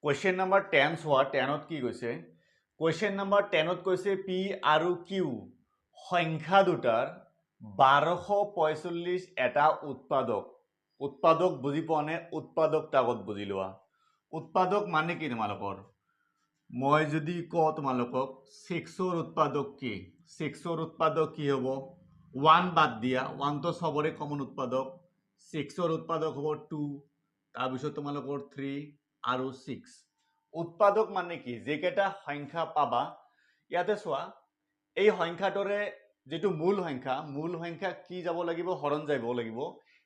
question number 10 চোৱা 10ত কি কৈছে কুৱেশ্যন নম্বৰ 10ত কৈছে পি আৰু কিউ সংখ্যা দুটাৰ 1245 এটা উৎপাদক বুজি পোৱা নে উৎপাদক আগত বুজি লোৱা উৎপাদক মানে কি তোমালোকৰ মই যদি কওঁ তোমালোকক 6ৰ উৎপাদক কি 6ৰ উৎপাদক কি হ'ব 1 বাদ দিয়া 1 তো সবৰে কমন উৎপাদক 6ৰ উৎপাদক হ'ব 2 তাৰপিছত তোমালোকৰ 3 আৰু 6 উৎপাদক মানে কি যেকেটা সংখ্যা পাবা ইয়াতে চোৱা এই সংখ্যাটোৰে যেটো মূল সংখ্যা কি যাব লাগিব হৰণ যাব লাগিব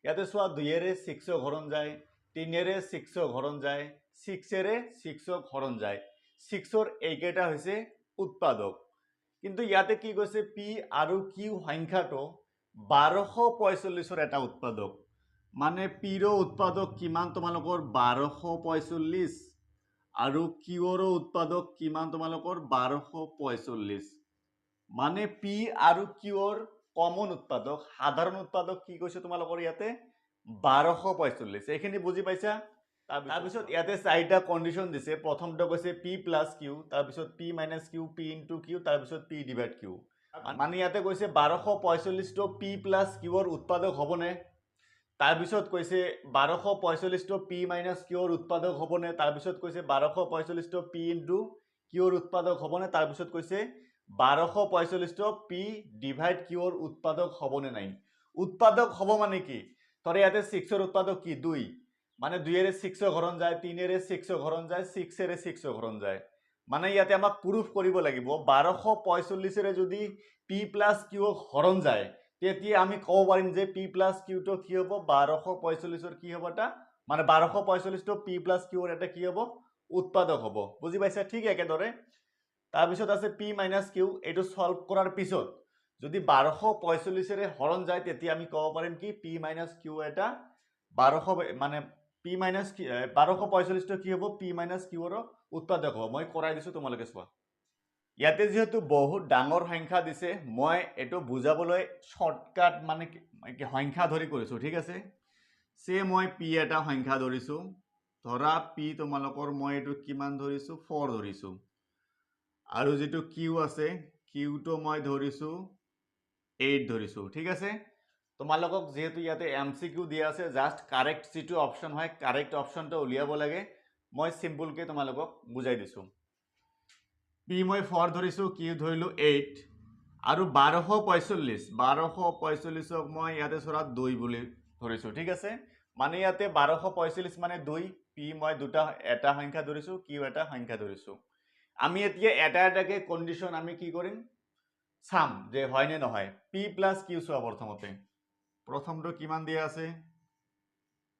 ইয়াতে চোৱা 2ৰে 6 হৰণ যায় 3ৰে 6 হৰণ যায় 6ৰে 6 হৰণ যায় 6ৰ এইকেটা হৈছে উৎপাদক কিন্তু ইয়াতে কি কৈছে পি আৰু কিউ সংখ্যাটো 1245ৰ এটা উৎপাদক মানে পিৰ উৎপাদক কিমান তোমালোকৰ 1245 আৰু কিউৰ উৎপাদক কিমান তোমালোকৰ 1245 মানে পি আৰু কিউৰ কমন উৎপাদক সাধাৰণ উৎপাদক কি কৈছে তোমালোকৰ ইয়াতে 1245 এইখিনি বুজি পাইছা তাৰপিছত ইয়াতে চাৰিটা কন্ডিশন দিছে প্ৰথমটো কৈছে পি প্লাস কিউ তাৰপিছত P minus Q P into Q তাৰপিছত পি ডিভাইড কিউ মানে ইয়াতে কৈছে 1245 টো পি প্লাস কিউৰ উৎপাদক হ'বনে তাৰপিছত কৈছে 1245 টো পি মাইনাস কিউৰ উৎপাদক হ'বনে তাৰপিছত কৈছে 1245 টো পি ইনটু কিউৰ উৎপাদক হ'বনে তাৰপিছত কৈছে 1245 টো পি ডিভাইড কিউৰ উৎপাদক হ'বনে নাই উৎপাদক হ'ব মানে কি ধৰে ইয়াতে 6ৰ উৎপাদক কি 2 মানে 2ৰে 6 হৰণ যায় 3ৰে 6 হৰণ যায় 6ৰে 6 হৰণ যায় মানে ইয়াতে আমাক প্ৰুফ কৰিব লাগিব 1245 ৰে যদি পি প্লাস কিউ হৰণ যায় তেতিয়া আমি ক'ব পাৰিম যে পি প্লাস কিউ তো কি হ'ব 1245ৰ কি হ'ব এটা মানে 1245 তো পি প্লাস কিউৰ এটা কি হ'ব উৎপাদক হ'ব বুজি পাইছা ঠিক একেদৰে তাৰপিছত আছে পি মাইনাস কিউ এইটো সলভ কৰাৰ পিছত যদি 1245 ৰে হৰণ যায় তেতিয়া আমি ক'ব পাৰিম কি পি মাইনাস কিউ এটা 1200 মানে পি মাইনাস 1245 তো কি হ'ব পি মাইনাস কিউৰ উৎপাদক হ'ব মই কৰাই দিছো তোমালোকে চোৱা ইয়াতে যেহেতু বহুত ডাঙৰ সংখ্যা দিছে মই এটো বুজাবলৈ শৰ্টকাট মানে সংখ্যা ধৰি কৰিছো ঠিক আছে সে মই পি এটা সংখ্যা ধৰিছো ধৰা পি তোমালোকৰ মই এটো কিমান ধৰিছো 4 ধৰিছো আৰু যেটো কিউ আছে কিউ তো মই ধৰিছো 8 ধৰিছো ঠিক আছে তোমালোকক যেহেতু ইয়াতে এমসিকিউ দিয়া আছে জাস্ট কারেক্ট যেটো অপশন হয় কারেক্ট অপশনটো উলিয়াব লাগে মই সিম্পল কে তোমালোকক বুজাই দিছো পি মই 4 ধৰিছো কিউ ধৰিলো 8 আৰু 1245 মই ইয়াতে চৰা 2 বুলি ধৰিছো ঠিক আছে মানে ইয়াতে 1245 মানে 2 পি মই দুটা এটা সংখ্যা ধৰিছো কিউ এটা সংখ্যা ধৰিছো আমি এতিয়া এটা এটাকে কন্ডিশন আমি কি কৰিম চাম যে হয় নে নহয় পি প্লাস কিউ চোৱা প্ৰথমটো কিমান দিয়া আছে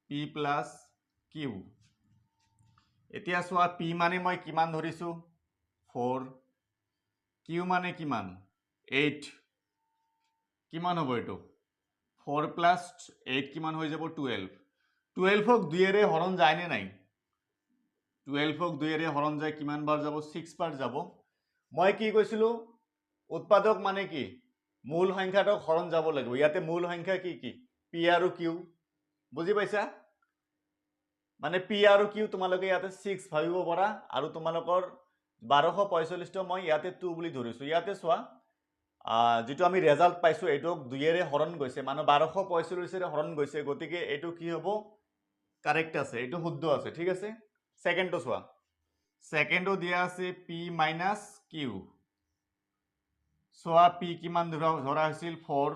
পি প্লাস কিউ এতিয়া চোৱা পি মানে মই কিমান ধৰিছো 4 কিউ মানে কিমান 8 কিমান হ'ব এটো 4 প্লাস 8 কিমান হৈ যাব 12 12ক 2 ৰে হৰণ যায় নে নাই 12ক 2 ৰে হৰণ যায় কিমান বাৰ যাব 6 বাৰ যাব মই কি কৈছিলো উৎপাদক মানে কি মূল সংখ্যাটোক হৰণ যাব লাগিব ইয়াতে মূল সংখ্যা কি কি পি আৰু কিউ বুজি পাইছা মানে পি আৰু কিউ তোমালোকে ইয়াতে 6 ভাবিব পাৰা আৰু তোমালোকৰ 1245 তো মই ইয়াতে 2 বুলি ধৰিছো ইয়াতে চোৱা যেটো আমি ৰেজাল্ট পাইছো এটোক 2 ৰে হৰণ গৈছে মানে 1245 ৰে হৰণ গৈছে গতিকে এটো কি হ'ব কাৰেক্ট আছে এটো শুদ্ধ আছে ঠিক আছে সেকেন্ডটো চোৱা সেকেন্ডটো দিয়া আছে পি মাইনাস কিউ চোৱা পি কিমান ধৰা হৈছিল 4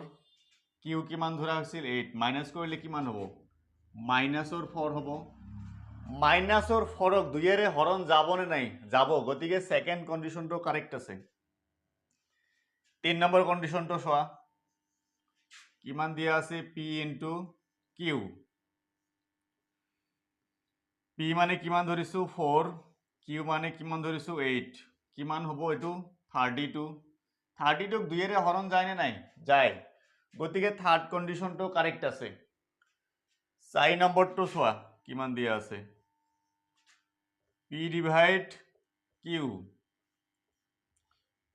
কিউ কিমান ধৰা হৈছিল 8 মাইনাস কৰিলে কিমান হ'ব মাইনাসৰ 4 হ'ব মাইনাসৰ 4ক 2 ৰে হৰণ যাব নে নাই যাব গতিকে সেকেন্ড কন্ডিশনটো কাৰেক্ট আছে 3 নম্বৰ কন্ডিশনটো চোৱা কিমান দিয়া আছে পি ইনটু কিউ পি মানে কিমান ধৰিছো 4 কিউ মানে কিমান ধৰিছো 8 কিমান হ'ব এটো 32 32ক 2 ৰে হৰণ যায় নে নাই যায় গতিকে থাৰ্ড কন্ডিশনটো কাৰেক্ট আছে 4 নম্বৰটো চোৱা কিমান দিয়া আছে পি ডিভাইড কিউ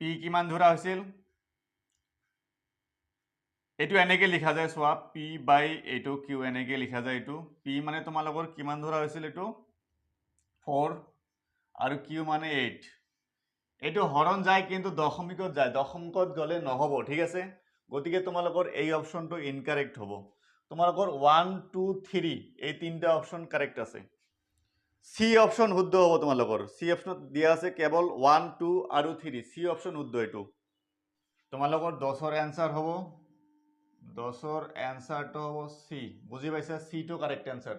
পি কিমান ধৰা হৈছিল এটো এনেকে লিখা যায় চোৱা পি বাই এটো কিউ এনেকে লিখা যায় এটো পি মানে তোমালোকৰ কিমান ধৰা হৈছিল এটো 4 আৰু কিউ মানে 8 এইটো হৰণ যায় কিন্তু দশমিকত যায় দশমিকত গ'লে নহ'ব ঠিক আছে গতিকে তোমালোকৰ এই অপশ্যনটো ইনকাৰেক্ট হ'ব তোমালোকৰ 1 2 3 এই তিনিটা অপশ্যন কাৰেক্ট আছে সি অপশ্যন শুদ্ধ হ'ব তোমালোকৰ সি অপশ্যনত দিয়া আছে কেৱল 1 2 আৰু 3 সি অপশ্যন শুদ্ধ এইটো তোমালোকৰ 10ৰ এনসাৰ হ'ব 10ৰ এনসাৰটো হ'ব সি বুজি পাইছা সিটো কাৰেক্ট এনসাৰ